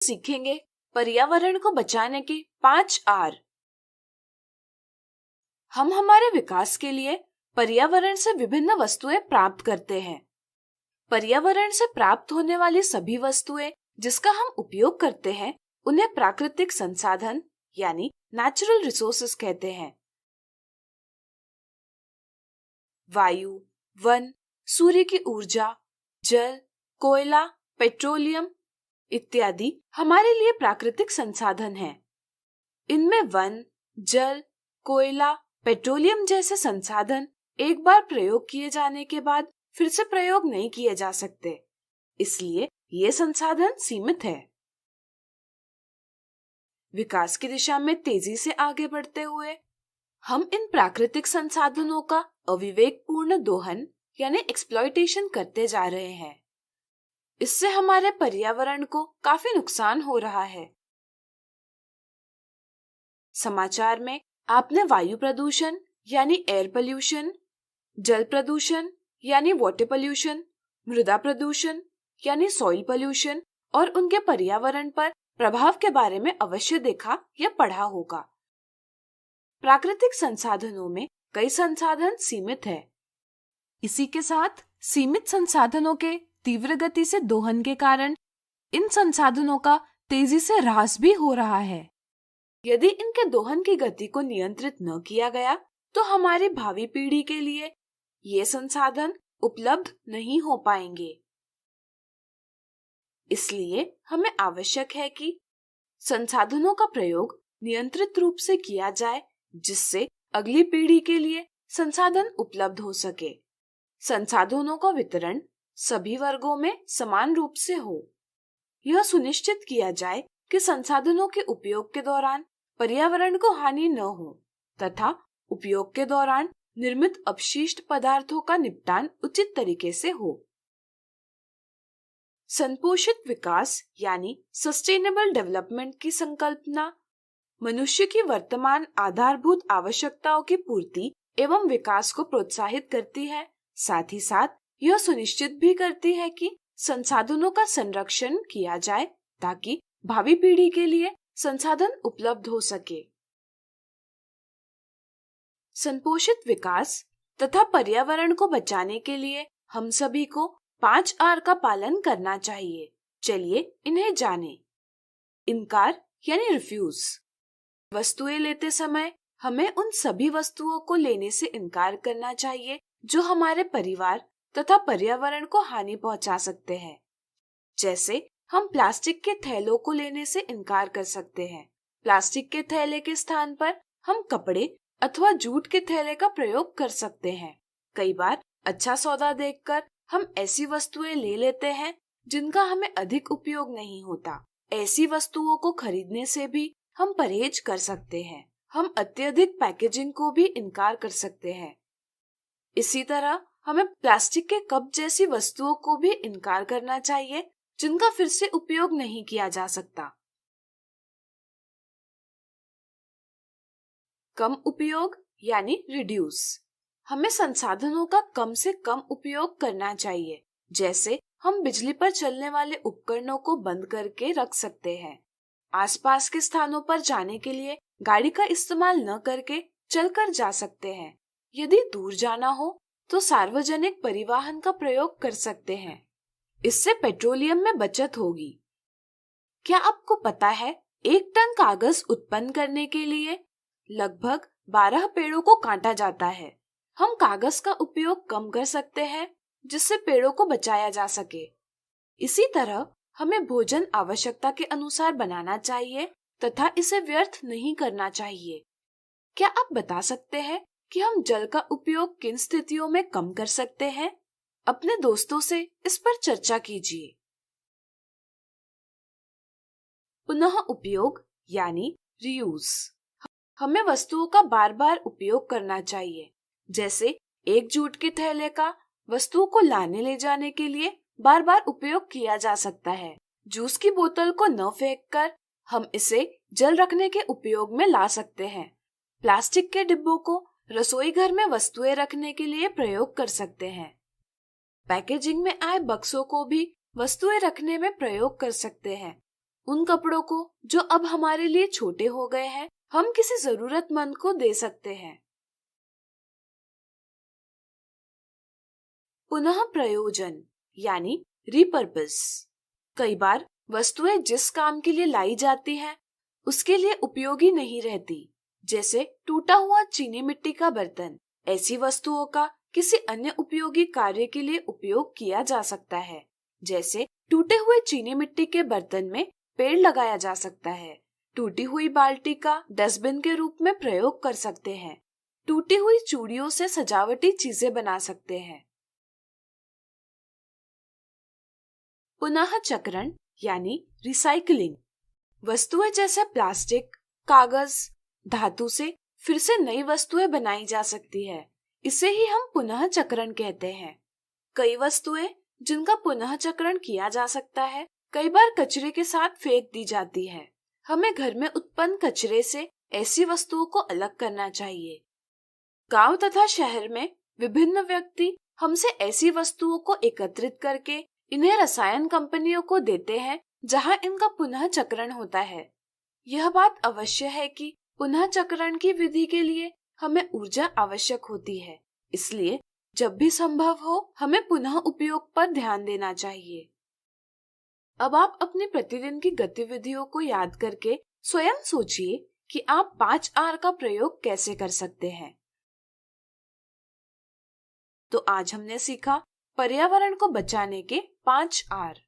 सीखेंगे पर्यावरण को बचाने के 5 आर। हम हमारे विकास के लिए पर्यावरण से विभिन्न वस्तुएं प्राप्त करते हैं। पर्यावरण से प्राप्त होने वाली सभी वस्तुएं जिसका हम उपयोग करते हैं उन्हें प्राकृतिक संसाधन यानी नेचुरल रिसोर्सेज कहते हैं। वायु, वन, सूर्य की ऊर्जा, जल, कोयला, पेट्रोलियम इत्यादि हमारे लिए प्राकृतिक संसाधन हैं। इनमें वन, जल, कोयला, पेट्रोलियम जैसे संसाधन एक बार प्रयोग किए जाने के बाद फिर से प्रयोग नहीं किए जा सकते, इसलिए ये संसाधन सीमित है। विकास की दिशा में तेजी से आगे बढ़ते हुए हम इन प्राकृतिक संसाधनों का अविवेकपूर्ण दोहन यानी एक्सप्लॉयटेशन करते जा रहे हैं। इससे हमारे पर्यावरण को काफी नुकसान हो रहा है। समाचार में आपने वायु प्रदूषण यानी एयर पोल्यूशन, जल प्रदूषण यानी वाटर पोल्यूशन, मृदा प्रदूषण यानी सॉइल पोल्यूशन और उनके पर्यावरण पर प्रभाव के बारे में अवश्य देखा या पढ़ा होगा। प्राकृतिक संसाधनों में कई संसाधन सीमित है। इसी के साथ सीमित संसाधनों के तीव्र गति से दोहन के कारण इन संसाधनों का तेजी से ह्रास भी हो रहा है। यदि इनके दोहन की गति को नियंत्रित न किया गया तो हमारी भावी पीढ़ी के लिए ये संसाधन उपलब्ध नहीं हो पाएंगे। इसलिए हमें आवश्यक है कि संसाधनों का प्रयोग नियंत्रित रूप से किया जाए जिससे अगली पीढ़ी के लिए संसाधन उपलब्ध हो सके। संसाधनों का वितरण सभी वर्गों में समान रूप से हो। यह सुनिश्चित किया जाए कि संसाधनों के उपयोग के दौरान पर्यावरण को हानि न हो तथा उपयोग के दौरान निर्मित अपशिष्ट पदार्थों का निपटान उचित तरीके से हो। संपोषित विकास यानी सस्टेनेबल डेवलपमेंट की संकल्पना मनुष्य की वर्तमान आधारभूत आवश्यकताओं की पूर्ति एवं विकास को प्रोत्साहित करती है। साथ ही साथ यह सुनिश्चित भी करती है कि संसाधनों का संरक्षण किया जाए ताकि भावी पीढ़ी के लिए संसाधन उपलब्ध हो सके। संपोषित विकास तथा पर्यावरण को बचाने के लिए हम सभी को 5 आर का पालन करना चाहिए। चलिए इन्हें जानें। इनकार यानी रिफ्यूज। वस्तुएं लेते समय हमें उन सभी वस्तुओं को लेने से इनकार करना चाहिए जो हमारे परिवार तथा पर्यावरण को हानि पहुंचा सकते हैं। जैसे हम प्लास्टिक के थैलों को लेने से इनकार कर सकते हैं। प्लास्टिक के थैले के स्थान पर हम कपड़े अथवा जूट के थैले का प्रयोग कर सकते हैं। कई बार अच्छा सौदा देखकर हम ऐसी वस्तुएं ले लेते हैं जिनका हमें अधिक उपयोग नहीं होता। ऐसी वस्तुओं को खरीदने से भी हम परहेज कर सकते हैं। हम अत्यधिक पैकेजिंग को भी इनकार कर सकते हैं। इसी तरह हमें प्लास्टिक के कप जैसी वस्तुओं को भी इनकार करना चाहिए जिनका फिर से उपयोग नहीं किया जा सकता। कम उपयोग यानी रिड्यूस। हमें संसाधनों का कम से कम उपयोग करना चाहिए। जैसे हम बिजली पर चलने वाले उपकरणों को बंद करके रख सकते हैं। आसपास के स्थानों पर जाने के लिए गाड़ी का इस्तेमाल न करके चलकर जा सकते हैं। यदि दूर जाना हो तो सार्वजनिक परिवहन का प्रयोग कर सकते हैं। इससे पेट्रोलियम में बचत होगी। क्या आपको पता है 1 टन कागज उत्पन्न करने के लिए लगभग 12 पेड़ों को काटा जाता है। हम कागज का उपयोग कम कर सकते हैं जिससे पेड़ों को बचाया जा सके। इसी तरह हमें भोजन आवश्यकता के अनुसार बनाना चाहिए तथा इसे व्यर्थ नहीं करना चाहिए। क्या आप बता सकते हैं कि हम जल का उपयोग किन स्थितियों में कम कर सकते हैं? अपने दोस्तों से इस पर चर्चा कीजिए। पुनः उपयोग यानी रीयूज। हमें वस्तुओं का बार बार उपयोग करना चाहिए। जैसे एक जूट के थैले का वस्तुओं को लाने ले जाने के लिए बार बार उपयोग किया जा सकता है। जूस की बोतल को न फेंककर हम इसे जल रखने के उपयोग में ला सकते हैं। प्लास्टिक के डिब्बों को रसोई घर में वस्तुएं रखने के लिए प्रयोग कर सकते हैं। पैकेजिंग में आए बक्सों को भी वस्तुएं रखने में प्रयोग कर सकते हैं। उन कपड़ों को जो अब हमारे लिए छोटे हो गए हैं हम किसी जरूरतमंद को दे सकते हैं। पुनः प्रयोजन यानी रिपर्पस। कई बार वस्तुएं जिस काम के लिए लाई जाती हैं उसके लिए उपयोगी नहीं रहती, जैसे टूटा हुआ चीनी मिट्टी का बर्तन। ऐसी वस्तुओं का किसी अन्य उपयोगी कार्य के लिए उपयोग किया जा सकता है, जैसे टूटे हुए चीनी मिट्टी के बर्तन में पेड़ लगाया जा सकता है। टूटी हुई बाल्टी का डस्टबिन के रूप में प्रयोग कर सकते हैं। टूटी हुई चूड़ियों से सजावटी चीजें बना सकते हैं। पुनः चक्रण यानी रिसाइकलिंग। वस्तुएं जैसे प्लास्टिक, कागज, धातु से फिर से नई वस्तुएं बनाई जा सकती है। इसे ही हम पुनः चक्रण कहते हैं। कई वस्तुएं जिनका पुनः चक्रण किया जा सकता है कई बार कचरे के साथ फेंक दी जाती है। हमें घर में उत्पन्न कचरे से ऐसी वस्तुओं को अलग करना चाहिए। गांव तथा शहर में विभिन्न व्यक्ति हमसे ऐसी वस्तुओं को एकत्रित करके इन्हें रसायन कंपनियों को देते हैं जहां इनका पुनः चक्रण होता है। यह बात अवश्य है कि पुनः चक्रण की विधि के लिए हमें ऊर्जा आवश्यक होती है, इसलिए जब भी संभव हो हमें पुनः उपयोग पर ध्यान देना चाहिए। अब आप अपनी प्रतिदिन की गतिविधियों को याद करके स्वयं सोचिए कि आप 5 आर का प्रयोग कैसे कर सकते हैं। तो आज हमने सीखा पर्यावरण को बचाने के 5 आर।